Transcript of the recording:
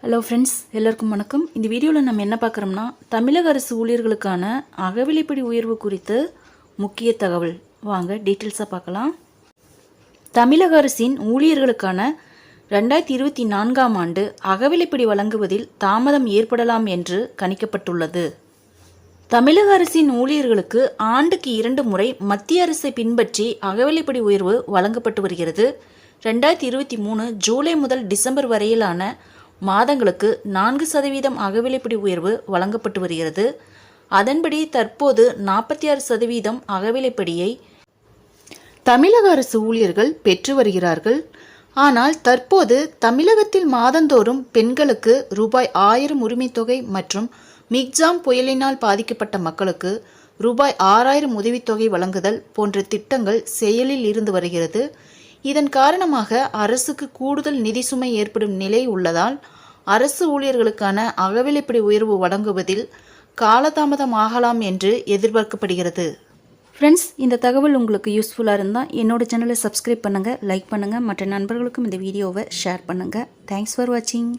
Hello friends, எல்லாருக்கும் வணக்கம். இந்த வீடியோவில் நம்ம என்ன பார்க்குறோம்னா, தமிழக அரசு ஊழியர்களுக்கான அகவிலைப்படி உயர்வு குறித்து முக்கிய தகவல். வாங்க டீட்டெயில்ஸாக பார்க்கலாம். தமிழக அரசின் ஊழியர்களுக்கான 2024ஆம் ஆண்டு அகவிலைப்படி வழங்குவதில் தாமதம் ஏற்படலாம் என்று கணிக்கப்பட்டுள்ளது. தமிழக அரசின் ஊழியர்களுக்கு ஆண்டுக்கு 2 முறை மத்திய அரசை பின்பற்றி அகவிலைப்படி உயர்வு வழங்கப்பட்டு வருகிறது. 2023 ஜூலை முதல் டிசம்பர் வரையிலான மாதங்களுக்கு 4% அகவிலைப்படி உயர்வு வழங்கப்பட்டு வருகிறது. அதன்படி தற்போது 46% அகவிலைப்படியை தமிழக அரசு ஊழியர்கள் பெற்று வருகிறார்கள். ஆனால் தற்போது தமிழகத்தில் மாதந்தோறும் பெண்களுக்கு ரூபாய் 1000 உரிமைத்தொகை மற்றும் மிக்ஜாம் புயலினால் பாதிக்கப்பட்ட மக்களுக்கு ரூபாய் 6000 உதவித்தொகை வழங்குதல் போன்ற திட்டங்கள் செயலில் இருந்து வருகிறது. இதன் காரணமாக அரசுக்கு கூடுதல் நிதி சுமை ஏற்படும் நிலை உள்ளதால் அரசு ஊழியர்களுக்கான அகவிலைப்படி உயர்வு வழங்குவதில் காலதாமதம் ஆகலாம் என்று எதிர்பார்க்கப்படுகிறது. ஃப்ரெண்ட்ஸ், இந்த தகவல் உங்களுக்கு யூஸ்ஃபுல்லாக இருந்தால் என்னோட சேனலை சப்ஸ்கிரைப் பண்ணுங்கள், லைக் பண்ணுங்கள், மற்ற நண்பர்களுக்கும் இந்த வீடியோவை ஷேர் பண்ணுங்கள். தேங்க்ஸ் ஃபார் வாட்சிங்.